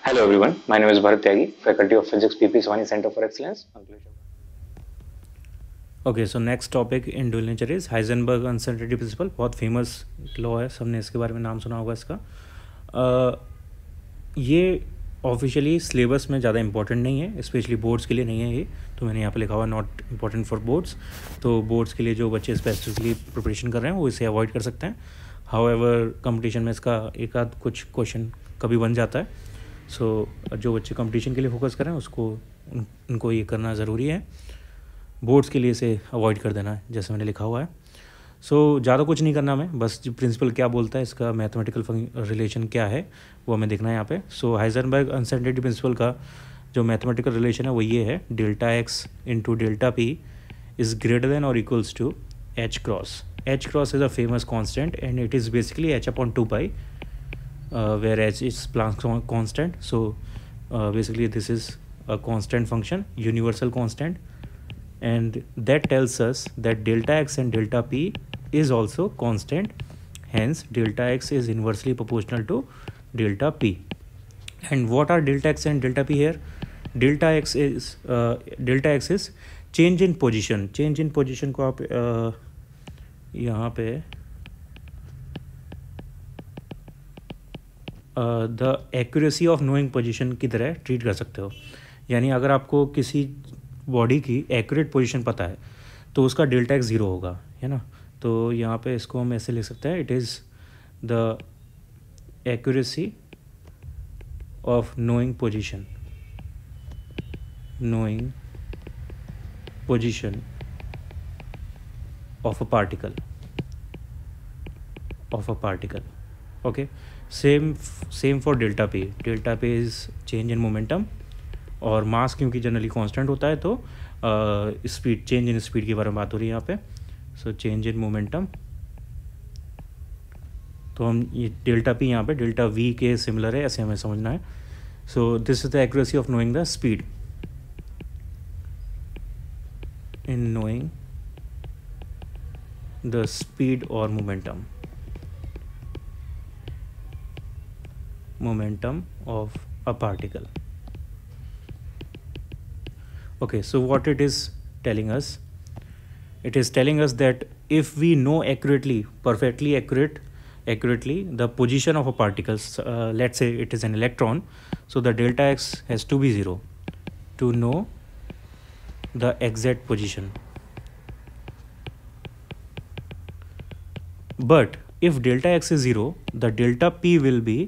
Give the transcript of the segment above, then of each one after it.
Hello everyone, my name is Bharat Tyagi, Faculty of Physics, PP Swani Center for Excellence. Okay so next topic in dual nature is Heisenberg uncertainty principle. बहुत famous law है, सबने इसके बारे में नाम सुना होगा इसका। ये ऑफिशियली सिलेबस में ज़्यादा इंपॉर्टेंट नहीं है, स्पेशली बोर्ड्स के लिए नहीं है ये, तो मैंने यहाँ पे लिखा हुआ नॉट इम्पॉर्टेंट फॉर बोर्ड्स। तो बोर्ड्स के लिए जो बच्चे स्पेसिफिकली प्रिपरेशन कर रहे हैं वो इसे अवॉइड कर सकते हैं। हाउएवर कंपटीशन में इसका एक आध कुछ क्वेश्चन कभी बन जाता है। सो जो बच्चे कंपटीशन के लिए फोकस कर रहे हैं उसको उनको ये करना ज़रूरी है। बोर्ड्स के लिए इसे अवॉइड कर देना है जैसे मैंने लिखा हुआ है। सो ज़्यादा कुछ नहीं करना मैं, बस जो प्रिंसिपल क्या बोलता है, इसका मैथमेटिकल रिलेशन क्या है वो हमें देखना है यहाँ पे। सो हाइजेनबर्ग अनसर्टेनिटी प्रिंसिपल का जो मैथमेटिकल रिलेशन है वो ये है, delta X into delta P is greater than और equals to H cross. H cross is a famous constant and it is basically H upon 2 pi where h is Planck's constant. So basically this is a constant function, universal constant, and that tells us that delta x and delta p is also constant. Hence delta x is inversely proportional to delta p. And what are delta x and delta p here? delta x is change in position. change in position को आप यहाँ पे the accuracy of knowing position की तरह treat कर सकते हो। यानी अगर आपको किसी बॉडी की एक्यूरेट पोजीशन पता है तो उसका डेल्टा एक्स ज़ीरो होगा, है ना। तो यहाँ पे इसको हम ऐसे लिख सकते हैं, it is the accuracy of knowing position of a particle okay. Same for delta पे इज़ चेंज इन मोमेंटम, और मास क्योंकि जनरली कांस्टेंट होता है तो स्पीड, चेंज इन स्पीड के बारे में बात हो रही है यहाँ पे। सो चेंज इन मोमेंटम, तो हम ये डेल्टा पी यहाँ पे डेल्टा वी के सिमिलर है, ऐसे हमें समझना है। So this is the accuracy of knowing the speed in knowing the speed और momentum of a particle. Okay, so what it is telling us, it is telling us that if we know perfectly accurately the position of a particle, let's say it is an electron, so the delta x has to be 0 to know the exact position. But if delta x is 0, the delta p will be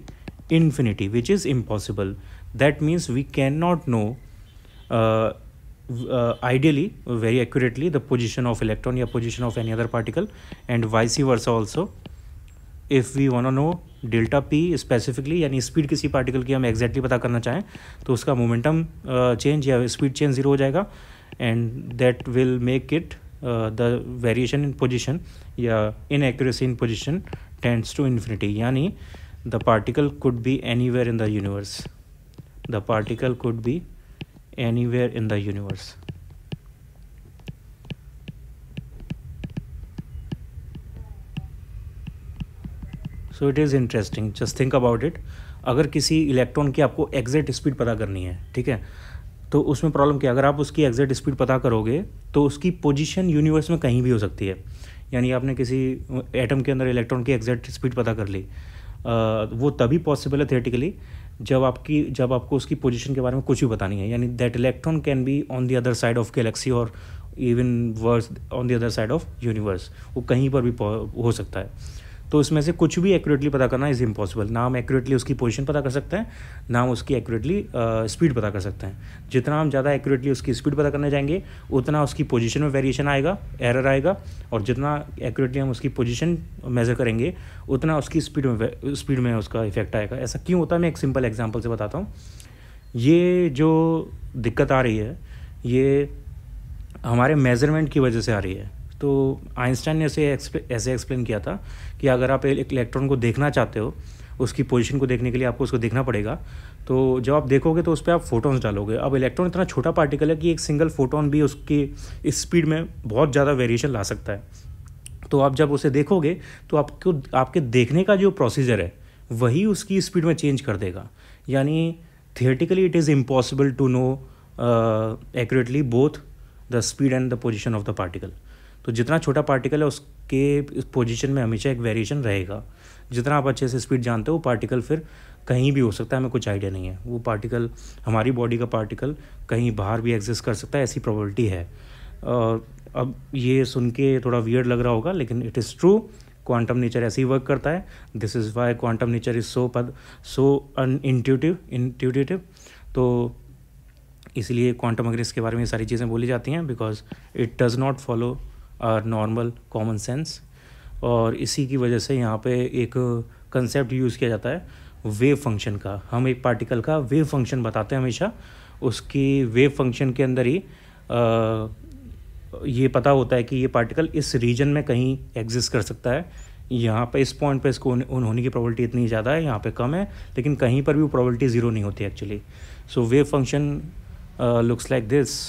infinity, which is impossible. That means we cannot know ideally very accurately the position of electron or position of any other particle, and vice versa also. If we want to know delta p specifically, यानी speed किसी particle की हम exactly पता करना चाहें तो उसका momentum change या स्पीड चेंज ज़ीरो हो जाएगा, and that will make it the variation in position या inaccuracy in position tends to infinity. यानी the particle could be anywhere in the universe. So it is interesting, just think about it. अगर किसी electron की आपको exact speed पता करनी है, ठीक है, तो उसमें प्रॉब्लम क्या है, अगर आप उसकी एग्जैक्ट स्पीड पता करोगे तो उसकी पोजीशन यूनिवर्स में कहीं भी हो सकती है। यानी आपने किसी एटम के अंदर इलेक्ट्रॉन की एग्जैक्ट स्पीड पता कर ली, वो तभी पॉसिबल है थियोरेटिकली जब आपको उसकी पोजीशन के बारे में कुछ भी पता नहीं है। यानी that electron can be on the other side of galaxy और even worse on the other side of universe, वो कहीं पर भी हो सकता है। तो उसमें से कुछ भी एक्यूरेटली पता करना इज़ इम्पॉसिबल। ना हम एक्यूरेटली उसकी पोजीशन पता कर सकते हैं, ना हम उसकी एक्यूरेटली स्पीड पता कर सकते हैं। जितना हम ज़्यादा एक्यूरेटली उसकी स्पीड पता करने जाएंगे उतना उसकी पोजीशन में वेरिएशन आएगा, एरर आएगा, और जितना एक्यूरेटली हम उसकी पोजीशन मेज़र करेंगे उतना उसकी स्पीड में उसका इफेक्ट आएगा। ऐसा क्यों होता है, मैं एक सिंपल एग्जाम्पल से बताता हूँ। ये जो दिक्कत आ रही है ये हमारे मेज़रमेंट की वजह से आ रही है। तो आइंस्टाइन ने ऐसे एक्सप्लेन किया था कि अगर आप एक इलेक्ट्रॉन को देखना चाहते हो, उसकी पोजीशन को देखने के लिए आपको उसको देखना पड़ेगा। तो जब आप देखोगे तो उस पर आप फोटोन्स डालोगे। अब इलेक्ट्रॉन इतना छोटा पार्टिकल है कि एक सिंगल फोटोन भी उसकी स्पीड में बहुत ज़्यादा वेरिएशन ला सकता है। तो आप जब उसे देखोगे तो आपके देखने का जो प्रोसीजर है वही उसकी स्पीड में चेंज कर देगा। यानी theoretically it is impossible to know accurately both the speed and the position of the particle. तो जितना छोटा पार्टिकल है उसके पोजीशन में हमेशा एक वेरिएशन रहेगा. जितना आप अच्छे से स्पीड जानते हो, पार्टिकल फिर कहीं भी हो सकता है, हमें कुछ आइडिया नहीं है. वो पार्टिकल, हमारी बॉडी का पार्टिकल कहीं बाहर भी एग्जिस्ट कर सकता है, ऐसी प्रोबेबिलिटी है. अब ये सुन के थोड़ा वियर्ड लग रहा होगा, लेकिन it is true. Quantum nature ऐसे ही वर्क करता है. This is why quantum nature is so intuitive. तो इसलिए क्वांटम मैकेनिक्स के बारे में ये सारी चीज़ें बोली जाती हैं, because it does not follow our normal common sense. और इसी की वजह से यहाँ पे एक कंसेप्ट यूज़ किया जाता है वेव फंक्शन का. हम एक पार्टिकल का वेव फंक्शन बताते हैं हमेशा. उसकी वेव फंक्शन के अंदर ही ये पता होता है कि ये पार्टिकल इस रीजन में कहीं एग्जिस्ट कर सकता है. यहाँ पे इस पॉइंट पे इसको होने की प्रोबेबिलिटी इतनी ज़्यादा है, यहाँ पे कम है, लेकिन कहीं पर भी वो प्रोबेबिलिटी ज़ीरो नहीं होती actually. So wave function looks like this.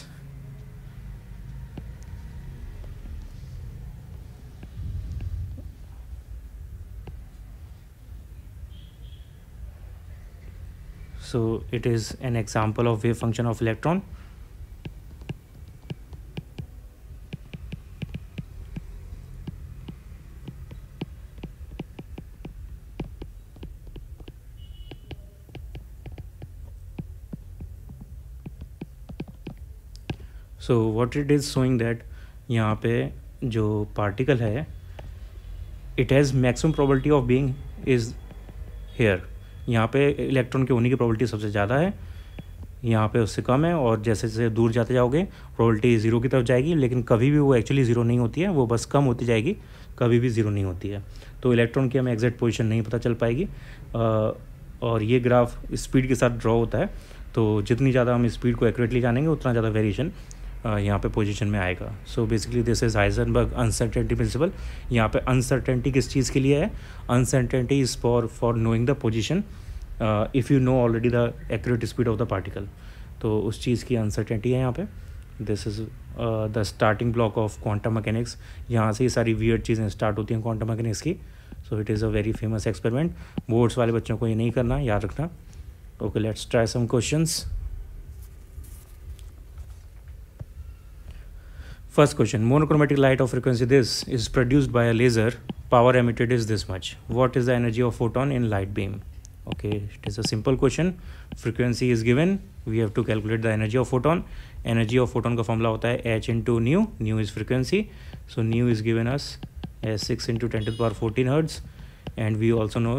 So it is an example of wave function of electron. So what it is showing that यहाँ पे जो particle है, it has maximum probability of being is here. यहाँ पे electron के होने की probability सबसे ज़्यादा है, यहाँ पे उससे कम है. और जैसे जैसे दूर जाते जाओगे प्रोबेबिलिटी ज़ीरो की तरफ जाएगी, लेकिन कभी भी वो एक्चुअली ज़ीरो नहीं होती है, वो बस कम होती जाएगी, कभी भी ज़ीरो नहीं होती है. तो इलेक्ट्रॉन की हमें एग्जैक्ट पोजीशन नहीं पता चल पाएगी. और ये ग्राफ स्पीड के साथ ड्रॉ होता है, तो जितनी ज़्यादा हम स्पीड को एक्यूरेटली जानेंगे उतना ज़्यादा वेरिएशन यहाँ पे पोजीशन में आएगा. So basically this is Heisenberg uncertainty principle. यहाँ पे अनसर्टेनिटी किस चीज़ के लिए है? Uncertainty is for knowing the position if you know already the accurate speed of the particle. तो उस चीज़ की अनसर्टेनिटी है यहाँ पे. This is the starting block of quantum mechanics. यहाँ से ये सारी वियर्ड चीज़ें स्टार्ट होती हैं क्वांटम मैकेनिक्स की. So it is a very famous experiment. Boards वाले बच्चों को ये नहीं करना, याद रखना. Okay, let's try some questions. First question, monochromatic light of frequency this is produced by a laser. Power emitted is this much. What is the energy of photon in light beam? Okay, it is a simple question. Frequency is given. We have to calculate the energy of photon. Energy of photon का formula होता है h into nu. Nu is frequency. So nu is given us as 6 into 10 to the power 14 hertz. And we also know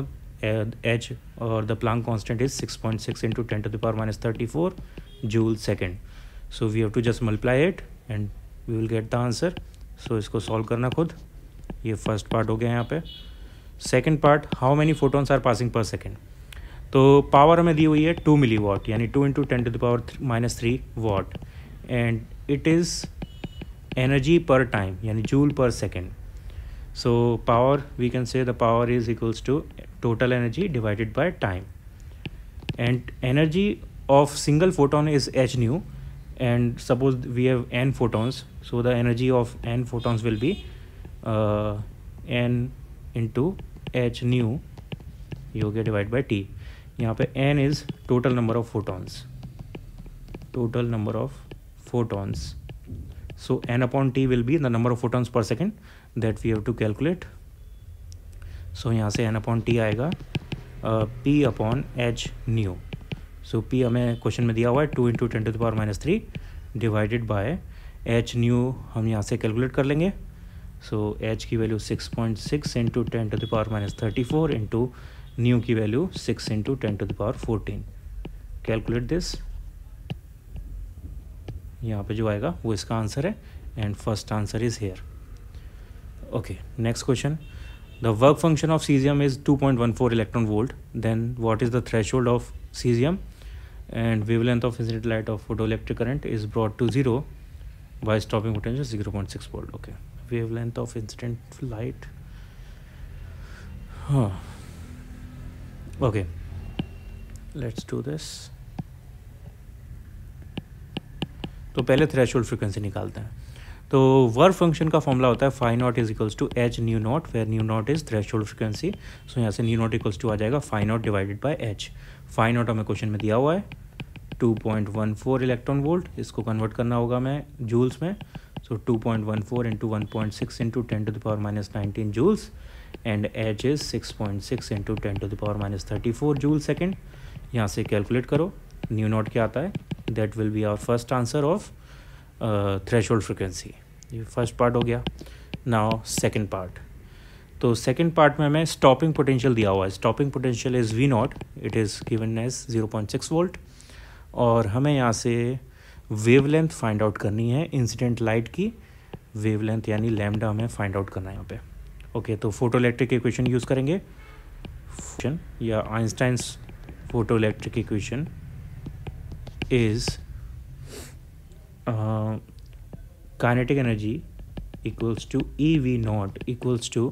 h or the Planck constant is 6.6 into 10 to the power minus 34 joule second. So we have to just multiply it and we will get the answer. So इसको solve करना खुद. ये first part हो गया यहाँ पे. Second part, how many photons are passing per second? तो power हमें दी हुई है 2 milliwatt, यानी 2 into 10 to the power minus 3 watt. And it is energy per time, यानी joule per second. So power, we can say the power is equals to total energy divided by time. And energy of single photon is h nu. And suppose we have n photons, so the energy of n photons will be n into h nu ये हो गया divide by t. यहाँ पे n is total number of photons. Total number of photons. So n upon t will be the number of photons per second that we have to calculate. So यहाँ से n upon t आएगा p upon h nu. So P हमें question में दिया हुआ है 2 into 10 to the power minus 3 divided by H nu. हम यहाँ से कैलकुलेट कर लेंगे. सो एच की value 6.6 into 10 to the power minus 34 into nu की value 6 into 10 to the power 14. Calculate this. यहाँ पे जो आएगा वो इसका आंसर है. And first answer is here. Okay, next question. The work function of cesium is 2.14 electron volt. Then what is the threshold of cesium? And wavelength of incident light of photoelectric current is brought to 0 by stopping potential 0.6 volt. Okay, wavelength of incident light. Okay, let's do this. तो पहले threshold frequency निकालते हैं. तो work function का formula होता है phi not is equals to H nu not, where nu not is threshold frequency. So यहाँ से न्यू नॉट इक्वल्स टू आ जाएगा phi not divided by H. Phi not हमें क्वेश्चन में दिया हुआ है 2.14 इलेक्ट्रॉन वोल्ट, इसको कन्वर्ट करना होगा मैं जूल्स में. So 2.14 into 1.6 into 10⁻⁻19 joules and h is 6.6 into 10⁻⁻34 joule second. यहाँ से कैलकुलेट करो न्यू नॉट क्या आता है. That will be our first answer of threshold frequency. ये फर्स्ट पार्ट हो गया. Now second part. तो सेकेंड पार्ट में हमें स्टॉपिंग पोटेंशियल दिया हुआ है. Stopping potential is V naught, it is given as 0.6 volt. और हमें यहाँ से वेवलेंथ फाइंड आउट करनी है इंसिडेंट लाइट की. वेवलेंथ यानी लैम्डा हमें फाइंड आउट करना है यहाँ पे. ओके, तो फोटो इलेक्ट्रिक इक्वेशन यूज़ करेंगे या Einstein's photo electric equation is kinetic energy equals to EV naught equals to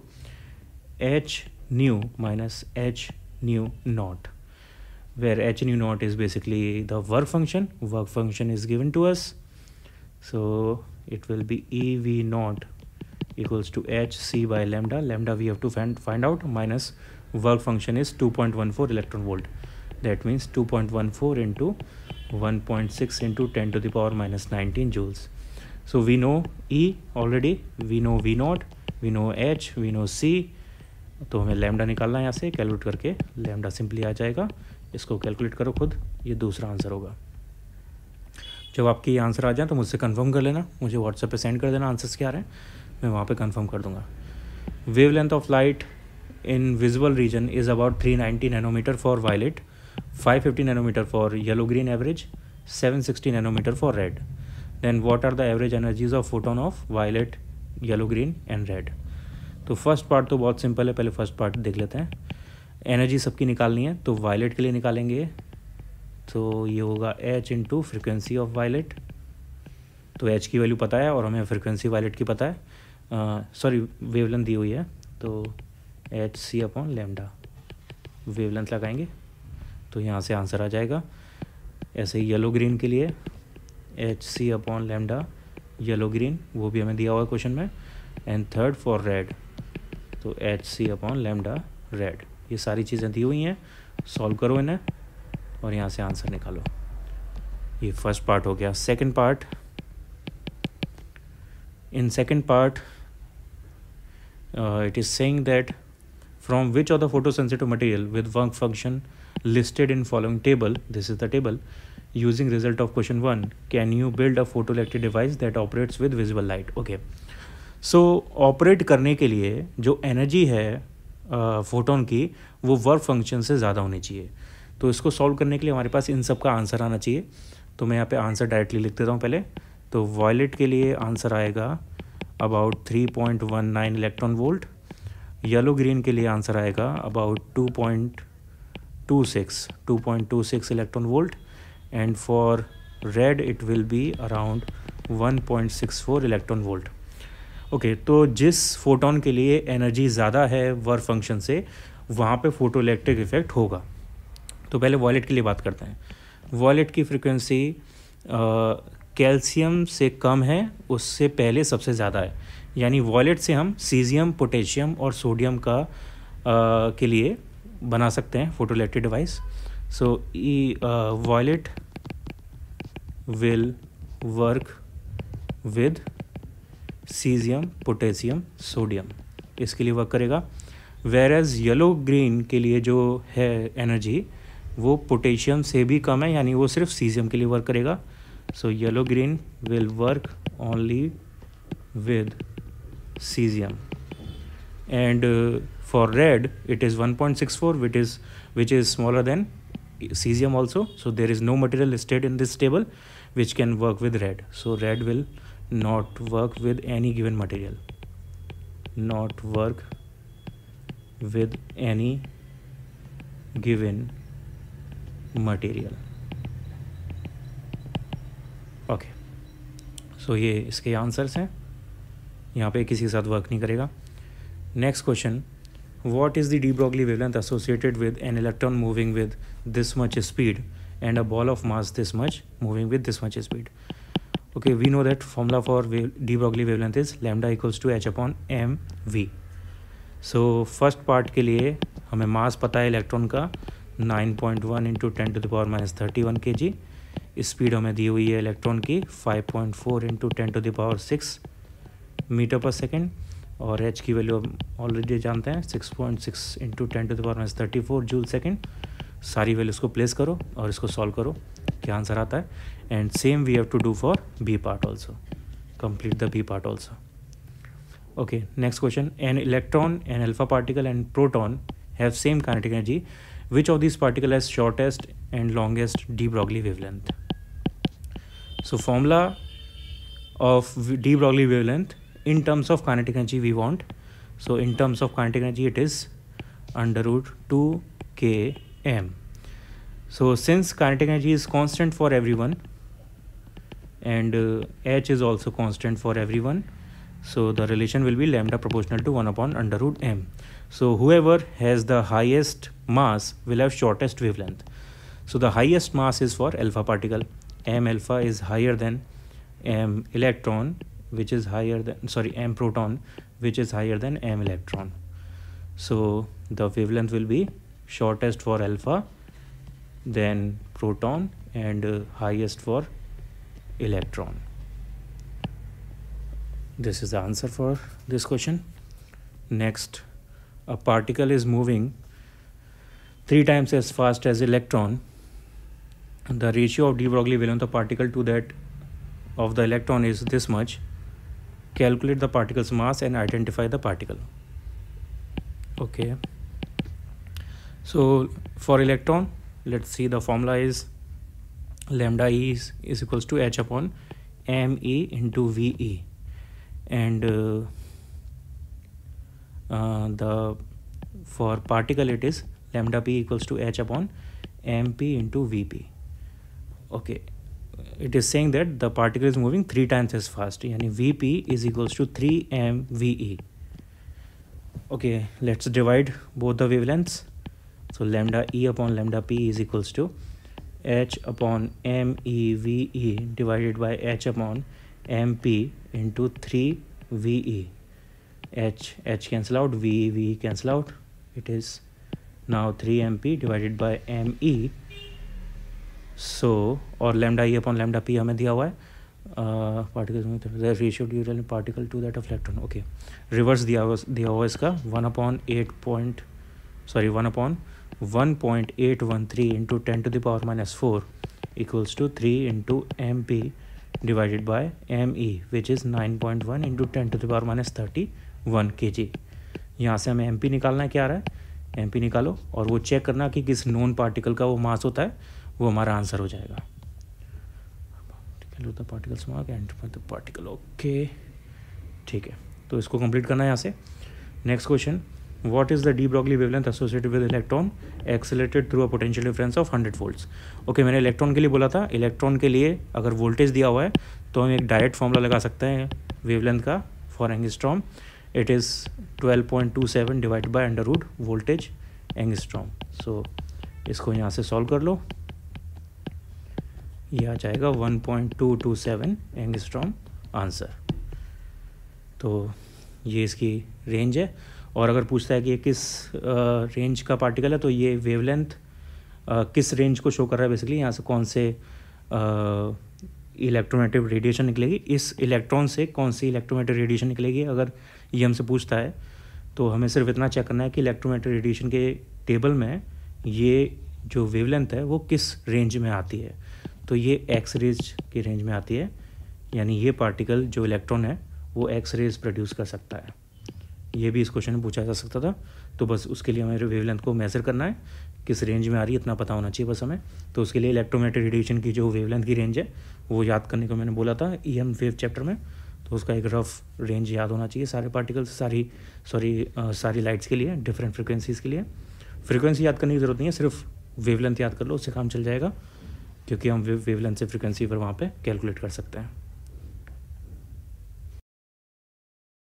H nu minus H nu naught, where H nu naught is basically the work function. Work function is given to us, so it will be EV naught equals to H C by lambda. Lambda we have to find out, minus work function is 2.14 electron volt. That means 2.14 into 1.6 into 10⁻⁻19 joules. So we know E already, we know V naught, we know H, we know C. तो हमें lambda निकालना है यहाँ से. Calculate करके lambda simply आ जाएगा. इसको calculate करो खुद, ये दूसरा आंसर होगा. जब आपके ये आंसर आ जाए तो मुझसे कंफर्म कर लेना, मुझे व्हाट्सएप पे सेंड कर देना आंसर्स क्या आ रहे हैं, मैं वहाँ पे कंफर्म कर दूँगा. Wavelength of light in visible region is about 390 nanometer for violet, 550 nanometer for yellow green average, 760 nanometer for red. Then what are the average energies of photon of violet, yellow green and red? तो first part तो बहुत simple है, पहले first part देख लेते हैं. Energy सबकी निकालनी है, तो वायलेट के लिए निकालेंगे. तो ये होगा h into frequency of violet. तो h की वैल्यू पता है और हमें फ्रिक्वेंसी वायलेट की पता है, सॉरी वेवलेंथ दी हुई है. तो h c upon lambda wavelength लगाएंगे तो यहाँ से आंसर आ जाएगा. ऐसे ही येलो ग्रीन के लिए h c upon lambda yellow green, वो भी हमें दिया हुआ है क्वेश्चन में. एंड थर्ड फॉर रेड, तो h c upon lambda red. ये सारी चीज़ें दी हुई हैं, सॉल्व करो इन्हें और यहाँ से आंसर निकालो. ये फर्स्ट पार्ट हो गया. Second part, in second part it is saying that from which of the photosensitive material with work function listed in following table, this is the table, using result of question 1 can you build a photoelectric device that operates with visible light. Okay, so operate करने के लिए जो energy है photon की वो work function से ज़्यादा होनी चाहिए. तो इसको सॉल्व करने के लिए हमारे पास इन सब का आंसर आना चाहिए. तो मैं यहाँ पे आंसर डायरेक्टली लिख देता हूँ पहले. तो वॉयलेट के लिए आंसर आएगा about 3.19 electron volt. Yellow green के लिए आंसर आएगा about 2.26 electron volt. And for read it will be around 1.64 electron volt. Okay, तो जिस फोटोन के लिए एनर्जी ज़्यादा है वर्क फंक्शन से, वहाँ पे फोटो इलेक्ट्रिक इफेक्ट होगा. तो पहले वॉयलेट के लिए बात करते हैं. वॉयलेट की फ्रिक्वेंसी कैल्शियम से कम है, उससे पहले सबसे ज़्यादा है. यानी वॉयलेट से हम सीजियम, पोटेशियम और सोडियम का के लिए बना सकते हैं photo electric device. So violet will work with caesium, potassium, sodium, इसके लिए वर्क करेगा. वेरएज येलो ग्रीन के लिए जो है एनर्जी वो पोटेशियम से भी कम है, यानी वो सिर्फ सीजियम के लिए वर्क करेगा. So yellow green will work only with cesium, and for red it is 1.64, which is smaller than cesium also. So there is no material listed in this table which can work with red. So red will not work with any given material. Not work with any given material. Okay, so ये इसके answers हैं. यहाँ पे किसी के साथ work नहीं करेगा. Next question, what is the de Broglie wavelength associated with an electron moving with this much speed and a ball of mass this much moving with this much speed. Okay, we know that formula for de Broglie wavelength is lambda equals to h upon m v. So first part के लिए हमें मास पता है electron का, 9.1 into 10⁻³ kg। Speed हमें दी हुई है electron की 5.4 इंटू 10⁻6 मीटर पर सेकेंड, और एच की वैल्यू हम ऑलरेडी जानते हैं 6.6 इंटू 10⁻34 जूल सेकेंड। सारी वैल्यूज़ को प्लेस करो और इसको सॉल्व करो, क्या आंसर आता है। And same we have to do for b part also, complete the b part also. Okay, next question. An electron, an alpha particle and proton have same kinetic energy. Which of these particle has shortest and longest de Broglie wavelength? So formula of de Broglie wavelength in terms of kinetic energy we want. So in terms of kinetic energy it is √2 km. So since kinetic energy is constant for everyone and h is also constant for everyone, so the relation will be lambda proportional to 1/√m. So whoever has the highest mass will have shortest wavelength. So the highest mass is for alpha particle. M alpha is higher than M electron, which is higher than M proton, which is higher than M electron. So the wavelength will be shortest for alpha, then proton, and highest for electron. This is the answer for this question. Next, a particle is moving 3 times as fast as electron. The ratio of de Broglie wavelength of the particle to that of the electron is this much. Calculate the particle's mass and identify the particle. Okay. So for electron, let's see, the formula is lambda E is equals to h upon me into ve. And the for particle it is lambda p equals to h upon mp into vp. Okay, it is saying that the particle is moving 3 times as fast, yani vp is equals to 3mve. Okay, let's divide both the wavelengths. So lambda e upon lambda p is equals to h upon meve divided by h upon mp into 3ve. H cancel out, ve cancel out. It is now 3mp divided by me. So और lambda e upon lambda p हमें दिया हुआ है, particles में the ratio of particle to that of electron. Okay, reverse दिया हुआ इसका 1/1.813 into 10⁻⁻4 equals to 3 into mp divided by me, which is 9.1 into 10⁻31 kg. यहाँ से हमें mp निकालना है, क्या आ रहा है mp निकालो और वो चेक करना कि किस नॉन पार्टिकल का वो मास होता है, वो हमारा आंसर हो जाएगा। Particles mark and particle, okay ठीक है, तो इसको कंप्लीट करना है यहाँ से। Next question, what is the de Broglie wavelength associated with electron accelerated through a potential difference of 100 volts? Okay, मैंने इलेक्ट्रॉन के लिए बोला था, इलेक्ट्रॉन के लिए अगर वोल्टेज दिया हुआ है तो हम एक डायरेक्ट फॉर्मूला लगा सकते हैं वेवलेंथ का for angstrom. It is 12.27 divide by under root voltage angstrom. So इसको यहाँ से सॉल्व कर लो, ये आ जाएगा 1.227 एंगस्ट्रॉम आंसर। तो ये इसकी रेंज है, और अगर पूछता है कि ये किस रेंज का पार्टिकल है तो ये वेवलेंथ किस रेंज को शो कर रहा है, बेसिकली यहाँ से कौन से इलेक्ट्रोमैग्नेटिक रेडिएशन निकलेगी, इस इलेक्ट्रॉन से कौन सी इलेक्ट्रोमैग्नेटिक रेडिएशन निकलेगी। अगर ये हमसे पूछता है तो हमें सिर्फ इतना चेक करना है कि इलेक्ट्रोमैग्नेटिक रेडिएशन के टेबल में ये जो वेवलेंथ है वो किस रेंज में आती है। तो ये एक्स रेज की रेंज में आती है, यानी ये पार्टिकल जो इलेक्ट्रॉन है वो एक्स रेज प्रोड्यूस कर सकता है। ये भी इस क्वेश्चन में पूछा जा सकता था, तो बस उसके लिए हमें वेवलेंथ को मेजर करना है, किस रेंज में आ रही है इतना पता होना चाहिए बस हमें। तो उसके लिए इलेक्ट्रोमैग्नेटिक रेडिएशन की जो वेवलेंथ की रेंज है वो याद करने को मैंने बोला था ईएम वेव चैप्टर में, तो उसका एक रफ रेंज याद होना चाहिए सारे पार्टिकल्स, सारी लाइट्स के लिए, डिफरेंट फ्रिक्वेंसीज़ के लिए। फ्रिक्वेंसी याद करने की ज़रूरत नहीं है, सिर्फ वेवलेंथ याद कर लो, उससे काम चल जाएगा, क्योंकि हम वेवलेंथ से फ्रिक्वेंसी पर वहाँ पे कैलकुलेट कर सकते हैं।